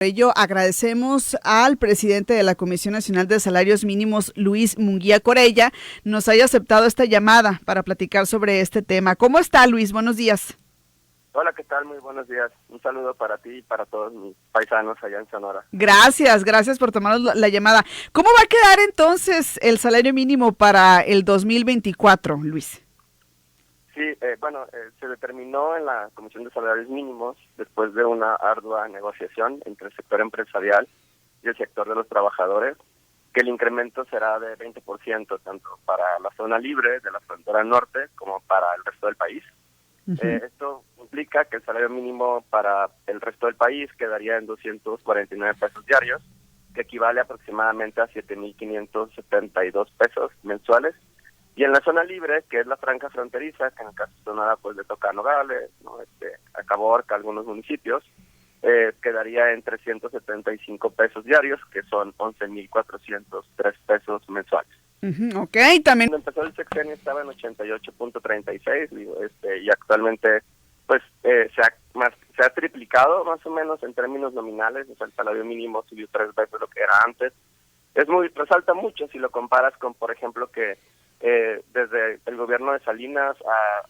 Por ello, agradecemos al presidente de la Comisión Nacional de Salarios Mínimos, Luis Munguía Corella, nos haya aceptado esta llamada para platicar sobre este tema. ¿Cómo está, Luis? Buenos días. Hola, ¿qué tal? Muy buenos días. Un saludo para ti y para todos mis paisanos allá en Sonora. Gracias por tomarnos la llamada. ¿Cómo va a quedar entonces el salario mínimo para el 2024, Luis? Sí, se determinó en la Comisión de Salarios Mínimos, después de una ardua negociación entre el sector empresarial y el sector de los trabajadores, que el incremento será de 20%, tanto para la zona libre de la frontera norte como para el resto del país. Esto implica que el salario mínimo para el resto del país quedaría en 249 pesos diarios, que equivale aproximadamente a 7,572 pesos mensuales. Y en la zona libre, que es la franja fronteriza, que en el caso de Sonora pues le toca a Nogales, ¿no? A Caborca, algunos municipios, quedaría en 375 pesos diarios, que son 11,403 pesos mensuales. Ok, también. Cuando empezó el sexenio estaba en 88.36, y actualmente pues se ha triplicado más o menos en términos nominales. O sea, el salario mínimo subió 3 veces lo que era antes. Resalta mucho si lo comparas con, por ejemplo, que desde el gobierno de Salinas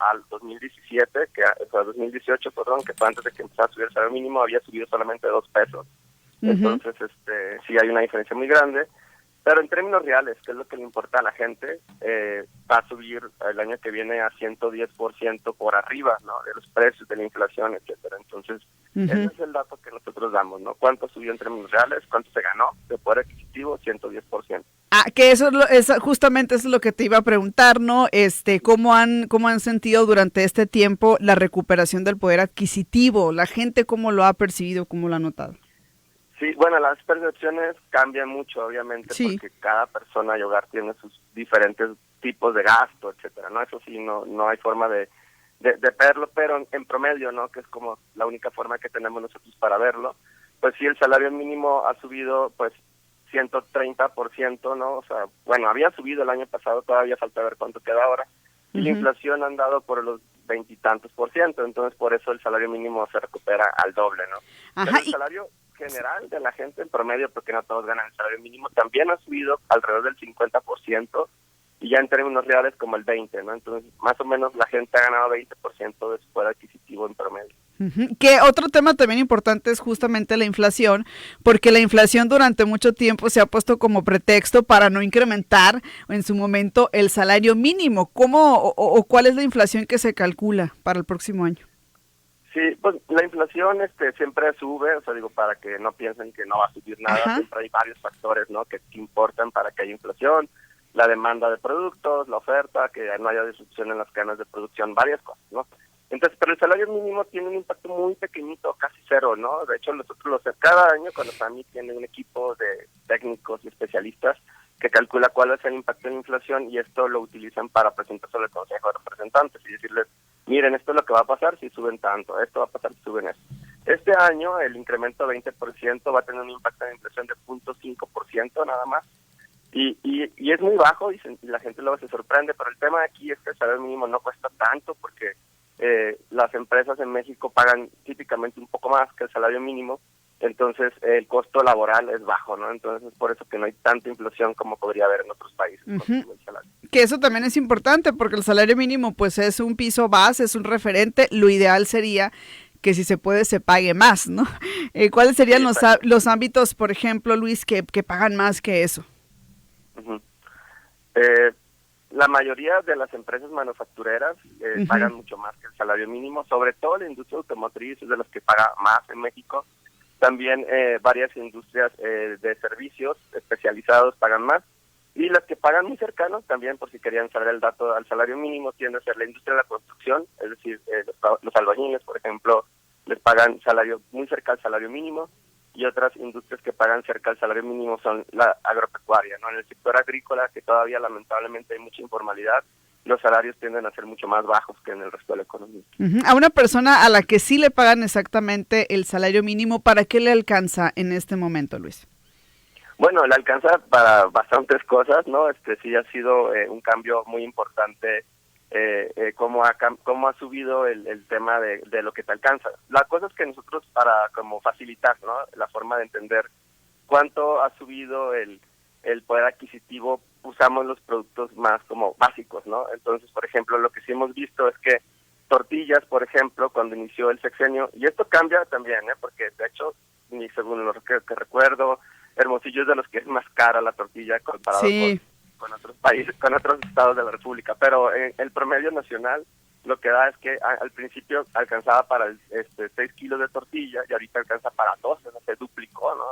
al 2017, 2018, que fue antes de que empezara a subir el salario mínimo, había subido solamente 2 pesos. Entonces, sí hay una diferencia muy grande. Pero en términos reales, que es lo que le importa a la gente, va a subir el año que viene a 110% por arriba, ¿no? De los precios, de la inflación, etcétera. Entonces, ese es el dato que nosotros damos, ¿no? ¿Cuánto subió en términos reales? ¿Cuánto se ganó de poder adquisitivo? 110%. Que justamente eso es lo que te iba a preguntar, ¿no? ¿Cómo han sentido durante este tiempo la recuperación del poder adquisitivo? La gente, ¿cómo lo ha percibido? ¿Cómo lo ha notado? Sí, bueno, las percepciones cambian mucho, obviamente, sí, porque cada persona y hogar tiene sus diferentes tipos de gasto, etcétera, ¿no? Eso sí, no hay forma de verlo, pero en promedio, ¿no? Que es como la única forma que tenemos nosotros para verlo, pues sí, el salario mínimo ha subido, pues, 130%, ¿no? O sea, bueno, había subido el año pasado, todavía falta ver cuánto queda ahora, y la inflación ha andado por los 20 y tantos %, entonces por eso el salario mínimo se recupera al doble, ¿no? Ajá, Pero el salario general de la gente en promedio, porque no todos ganan el salario mínimo, también ha subido alrededor del 50%, y ya en términos reales como el 20%, ¿no? Entonces, más o menos la gente ha ganado 20% de su poder adquisitivo en promedio. Que otro tema también importante es justamente la inflación, porque la inflación durante mucho tiempo se ha puesto como pretexto para no incrementar en su momento el salario mínimo. ¿Cómo o cuál es la inflación que se calcula para el próximo año? Sí, pues la inflación siempre sube, o sea, digo, para que no piensen que no va a subir nada, siempre hay varios factores, ¿no? Que importan para que haya inflación, la demanda de productos, la oferta, que no haya disrupción en las cadenas de producción, varias cosas, ¿no? Entonces, pero el salario mínimo tiene un impacto muy pequeñito, casi cero, ¿no? De hecho, nosotros cada año, cuando FAMI tiene un equipo de técnicos y especialistas que calcula cuál es el impacto de la inflación, y esto lo utilizan para presentárselo al Consejo de Representantes y decirles, miren, esto es lo que va a pasar si suben tanto, esto va a pasar si suben esto. Este año el incremento de 20% va a tener un impacto de inflación de 0.5% nada más, y es muy bajo, y la gente luego se sorprende, pero el tema aquí es que el salario mínimo no cuesta tanto, porque las empresas en México pagan típicamente un poco más que el salario mínimo, entonces el costo laboral es bajo, ¿no? Entonces es por eso que no hay tanta inflación como podría haber en otros países. Que eso también es importante, porque el salario mínimo pues es un piso base, es un referente. Lo ideal sería que si se puede se pague más, ¿no? ¿Cuáles serían los ámbitos, por ejemplo, Luis, que pagan más que eso? La mayoría de las empresas manufactureras pagan mucho más que el salario mínimo, sobre todo la industria automotriz es de las que paga más en México. También varias industrias de servicios especializados pagan más, y las que pagan muy cercanos también, por si querían saber el dato, al salario mínimo tiende a ser la industria de la construcción, es decir, los albañiles, por ejemplo, les pagan salario muy cerca al salario mínimo, y otras industrias que pagan cerca al salario mínimo son la agropecuaria, ¿no? En el sector agrícola, que todavía lamentablemente hay mucha informalidad, los salarios tienden a ser mucho más bajos que en el resto de la economía. A una persona a la que sí le pagan exactamente el salario mínimo, ¿para qué le alcanza en este momento, Luis? Bueno, le alcanza para bastantes cosas, ¿no? Sí ha sido un cambio muy importante cómo ha subido el tema de lo que te alcanza. La cosa es que nosotros, para como facilitar, ¿no?, la forma de entender cuánto ha subido el poder adquisitivo, usamos los productos más como básicos, ¿no? Entonces, por ejemplo, lo que sí hemos visto es que tortillas, por ejemplo, cuando inició el sexenio, y esto cambia también, porque de hecho, ni según lo que recuerdo, Hermosillo es de los que es más cara la tortilla comparado Sí. con otros países, con otros estados de la República, pero el promedio nacional lo que da es que al principio alcanzaba para 6 kilos de tortilla y ahorita alcanza para 12, no se duplicó, ¿no?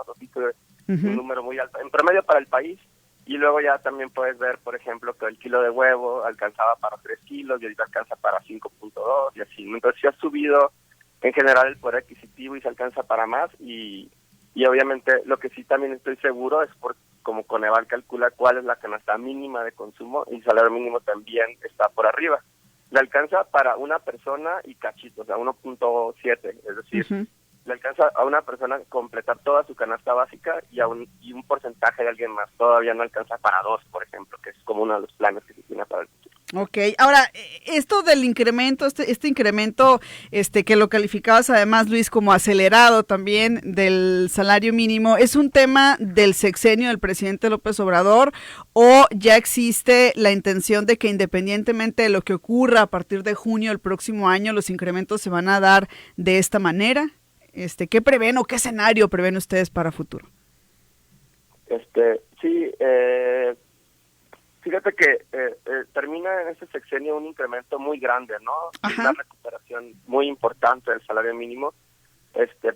Un número muy alto, en promedio para el país. Y luego ya también puedes ver, por ejemplo, que el kilo de huevo alcanzaba para 3 kilos y ahorita alcanza para 5.2 y así. Entonces sí ha subido en general el poder adquisitivo y se alcanza para más. Y obviamente lo que sí también estoy seguro es como Coneval calcula cuál es la canasta mínima de consumo, y el salario mínimo también está por arriba. Le alcanza para una persona y cachito, o sea, 1.7, es decir, le alcanza a una persona completar toda su canasta básica y un porcentaje de alguien más. Todavía no alcanza para dos, por ejemplo, que es como uno de los planes que se tiene para el futuro. Ok, ahora, esto del incremento, este incremento, que lo calificabas además, Luis, como acelerado también del salario mínimo, ¿es un tema del sexenio del presidente López Obrador o ya existe la intención de que independientemente de lo que ocurra a partir de junio del próximo año, los incrementos se van a dar de esta manera? ¿Qué prevén o qué escenario prevén ustedes para futuro? Sí, fíjate que termina en este sexenio un incremento muy grande, ¿no? Una recuperación muy importante del salario mínimo,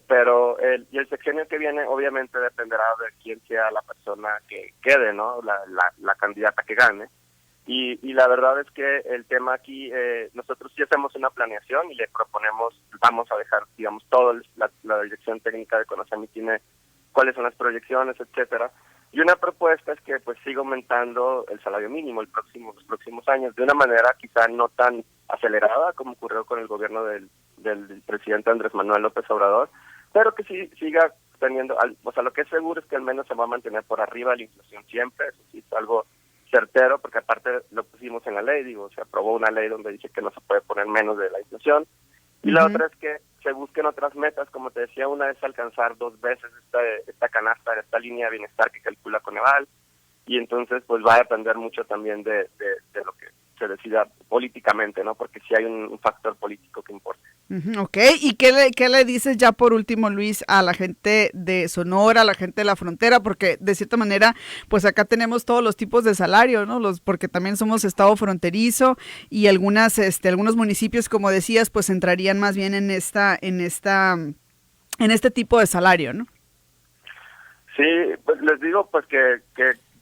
pero el sexenio que viene obviamente dependerá de quién sea la persona que quede, ¿no? La candidata que gane. Y la verdad es que el tema aquí, nosotros sí hacemos una planeación y le proponemos, vamos a dejar, digamos, la dirección técnica de CONASEMI tiene cuáles son las proyecciones, etcétera. Y una propuesta es que pues siga aumentando el salario mínimo los próximos años, de una manera quizá no tan acelerada como ocurrió con el gobierno del presidente Andrés Manuel López Obrador, pero que sí siga teniendo, o sea, lo que es seguro es que al menos se va a mantener por arriba la inflación siempre, eso sí es algo certero, porque aparte lo pusimos en la ley, se aprobó una ley donde dice que no se puede poner menos de la inflación. Y la otra es que se busquen otras metas, como te decía, una es alcanzar 2 veces esta canasta, esta línea de bienestar que calcula Coneval, y entonces pues va a depender mucho también de lo que se decida políticamente, ¿no? Porque sí hay un factor político que importa. Ok, ¿y qué le dices ya por último, Luis, a la gente de Sonora, a la gente de la frontera? Porque de cierta manera, pues acá tenemos todos los tipos de salario, ¿no? Porque también somos estado fronterizo y algunos municipios, como decías, pues entrarían más bien en este tipo de salario, ¿no? Sí, pues les digo pues que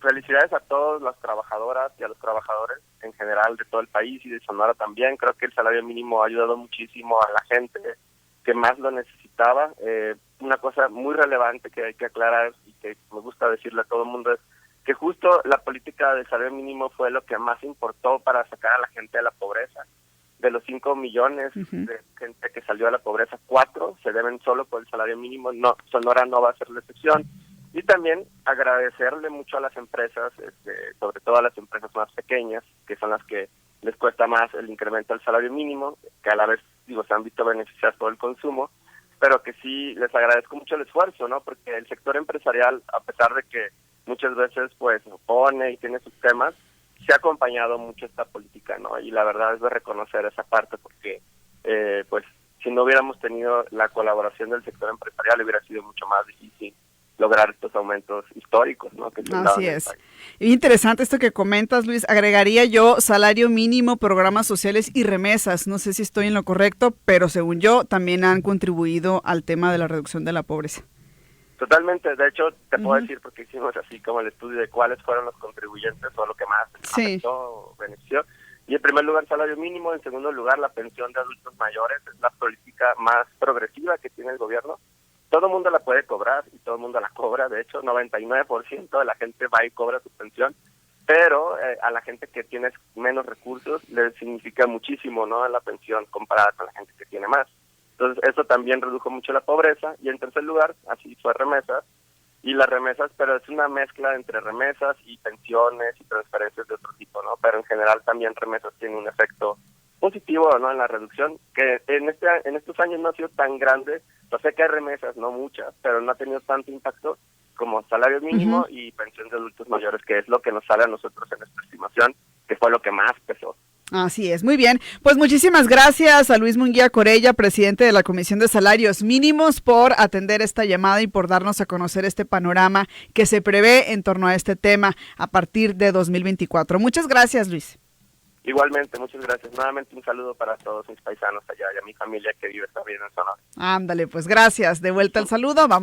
felicidades a todas las trabajadoras y a los trabajadores en general de todo el país y de Sonora también. Creo que el salario mínimo ha ayudado muchísimo a la gente que más lo necesitaba. Una cosa muy relevante que hay que aclarar y que me gusta decirle a todo el mundo es que justo la política del salario mínimo fue lo que más importó para sacar a la gente de la pobreza. De los 5 millones de gente que salió de la pobreza, 4 se deben solo por el salario mínimo. No, Sonora no va a ser la excepción. Y también agradecerle mucho a las empresas, sobre todo a las empresas más pequeñas, que son las que les cuesta más el incremento del salario mínimo, que a la vez se han visto beneficiadas por el consumo, pero que sí les agradezco mucho el esfuerzo, ¿no? Porque el sector empresarial, a pesar de que muchas veces pues opone y tiene sus temas, se ha acompañado mucho esta política, ¿no? Y la verdad es de reconocer esa parte, porque pues si no hubiéramos tenido la colaboración del sector empresarial hubiera sido mucho más difícil lograr estos aumentos históricos, ¿no? Que así es. Interesante esto que comentas, Luis. Agregaría yo salario mínimo, programas sociales y remesas. No sé si estoy en lo correcto, pero según yo también han contribuido al tema de la reducción de la pobreza. Totalmente. De hecho, te puedo decir, porque hicimos así como el estudio de cuáles fueron los contribuyentes o lo que más afectó o benefició. Y en primer lugar, salario mínimo. En segundo lugar, la pensión de adultos mayores. Es la política más progresiva que tiene el gobierno. Todo el mundo la puede cobrar y todo el mundo la cobra. De hecho, 99% de la gente va y cobra su pensión, pero a la gente que tiene menos recursos le significa muchísimo, ¿no?, la pensión comparada con la gente que tiene más. Entonces, eso también redujo mucho la pobreza. Y en tercer lugar, así fue remesas, y las remesas, pero es una mezcla entre remesas y pensiones y transferencias de otro tipo, ¿no? Pero en general también remesas tienen un efecto positivo, ¿no? En la reducción, que en estos años no ha sido tan grande. Yo sé que hay remesas, no muchas, pero no ha tenido tanto impacto como salario mínimo y pensión de adultos mayores, que es lo que nos sale a nosotros en nuestra estimación, que fue lo que más pesó. Así es, muy bien. Pues muchísimas gracias a Luis Munguía Corella, presidente de la Comisión de Salarios Mínimos, por atender esta llamada y por darnos a conocer este panorama que se prevé en torno a este tema a partir de 2024. Muchas gracias, Luis. Igualmente, muchas gracias. Nuevamente un saludo para todos mis paisanos allá y a mi familia que vive también en Sonora. Ándale, pues gracias. De vuelta el saludo. Vamos